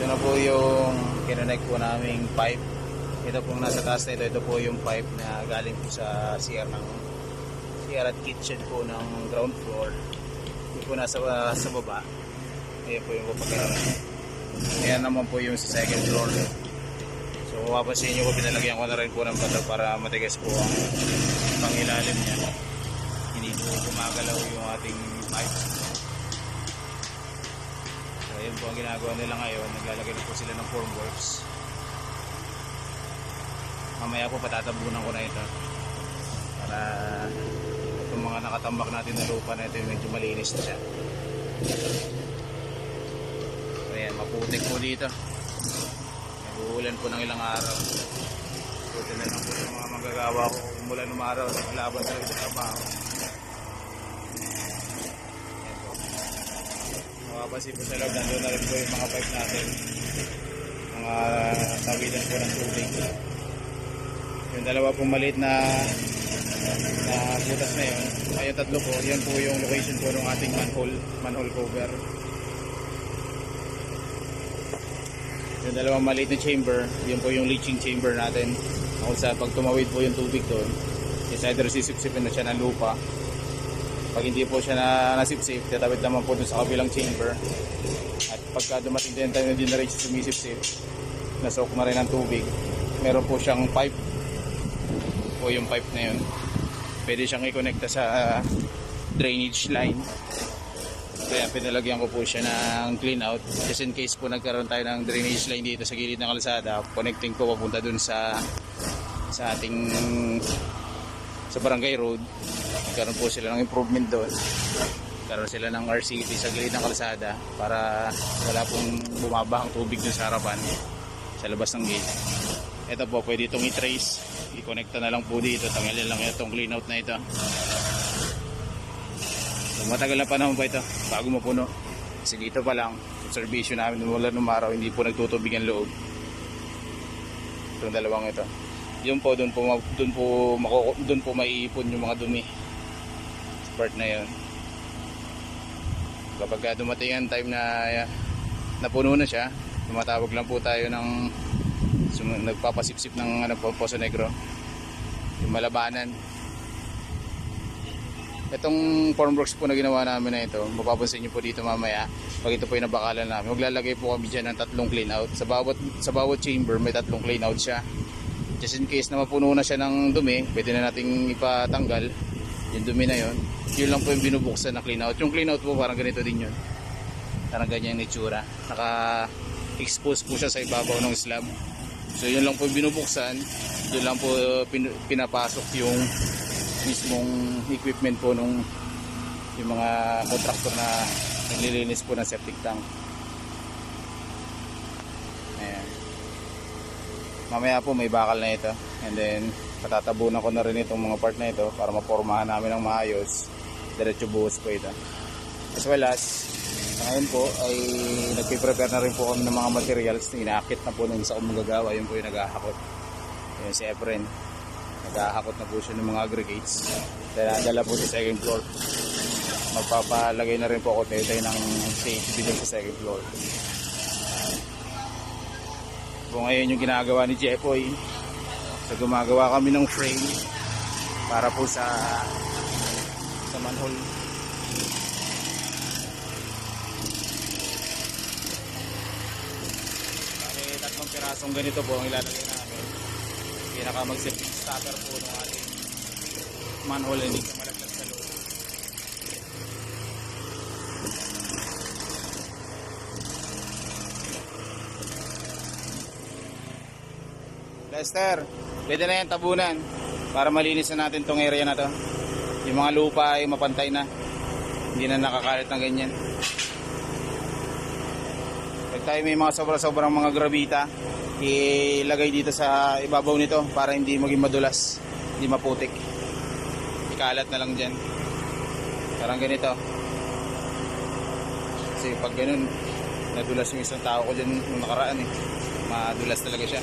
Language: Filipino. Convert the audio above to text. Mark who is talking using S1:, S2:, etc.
S1: Ito na po yung kinonect po naming pipe. Ito pong nasa taas na ito po yung pipe na galing po sa CR at kitchen po ng ground floor. Ito po nasa sa baba. Ayan po yung papagano'n. Ayan naman po yung sa second floor. So kung mapapansin nyo po, pinalagyan ko na rin po ng bato para matigas po ang pangilalim niya. Hindi po gumagalaw yung ating pipe. So ayan po ang ginagawa nila ngayon. Naglalagay na po sila ng formworks. Mamaya po patatabunan ko na ito para itong mga nakatambak natin na lupa na ito yung medyo malinis na siya. So ayan, maputik po dito. Nag-uulan po ng ilang araw. Buti na lang po yung mga magagawa ko umulan ng araw sa laban sa isang trabaho. Ayan po. Makapansin po sa loob, nandun na rin po yung mga pipe natin. Mga tawidan po ng tubig. Yung dalawa pong maliit na butas na yun, ay yung tatlo po, yan po yung location po ng ating manhole cover. Yung dalawang maliit na chamber, yun po yung leaching chamber natin. Kung sa pag tumawid po yung tubig doon, is either sisipsipin na siya ng lupa. Pag hindi po siya nasipsip, tatawid naman po doon sa kabilang chamber. At pagka dumating din tayo na din na rin siya sumisipsip, nasok na rin ang tubig, meron po siyang pipe. Po yung pipe na yun, pwede siyang i-connecta sa drainage line. Kaya pinalagyan ko po siya ng clean out just in case po nagkaroon tayo ng drainage line dito sa gilid ng kalsada, connecting po papunta dun sa ating sa barangay road. Nagkaroon po sila ng improvement doon, nagkaroon sila ng RCT sa gilid ng kalsada para wala pong bumabahang tubig dun sa harapan sa labas ng gate. Ito po, pwede itong i-trace, i-connecta na lang po dito, tanggalin lang itong clean out na ito. So, matagal na panahon pa ito bago mapuno, kasi dito pa lang observation namin mula nung araw, hindi po nagtutubig ang loob. Itong dalawang ito, yun po, doon po maiipon yung mga dumi sa part na yun. Kapag dumating ang time na napuno na siya, tumatawag lang po tayo ng nagpapasipsip ng Poso Negro, yung malabanan. Itong formworks po na ginawa namin na ito, mapapansin nyo po dito mamaya pag ito po yung nabakalan namin, maglalagay po kami dyan ng 3 clean out sa bawat chamber. May 3 clean out siya just in case na mapuno na siya ng dumi, pwede na nating ipatanggal yung dumi na yun. Yun lang po yung binubuksan na clean out. Yung clean out po parang ganito din yun, parang ganyan yung itsura, naka expose po siya sa ibabaw ng slab. So yun lang po binubuksan, yun lang po pinapasok yung mismong equipment po nung yung mga contractor na naglilinis po ng septic tank. Ayan. Mamaya po may bakal na ito, and then patatabunan ko na rin itong mga part na ito para mapormahan namin ng maayos. Diretso buhos po ito. As well as ngayon po ay nagpiprepare na rin po kami ng mga materials na inaakit na po ng isa kong magagawa. Yun po yung naghahakot. Yun si Efren, naghahakot na po siya ng mga aggregates, dala po sa second floor. Magpapalagay na rin po ako tayo ng stage dito sa second floor. Po ngayon yung ginagawa ni Jeffoy, so gumagawa kami ng frame para po sa manhole. Tatlong pirasong ganito po ang ilalagay namin. Pinaka mag-septic stopper po ng ating manhole, hindi ka malaglag sa loob. Lester, pwede na yan tabunan para malinis na natin tong area na to. Yung mga lupa ay mapantay na, hindi na nakakalit ng ganyan. Tayo may mga sobrang mga gravita, ilagay dito sa ibabaw nito para hindi maging madulas, hindi maputik. Ikalat na lang dyan, parang ganito. Kasi pag ganun, nadulas yung isang tao ko dyan nung nakaraan madulas talaga siya.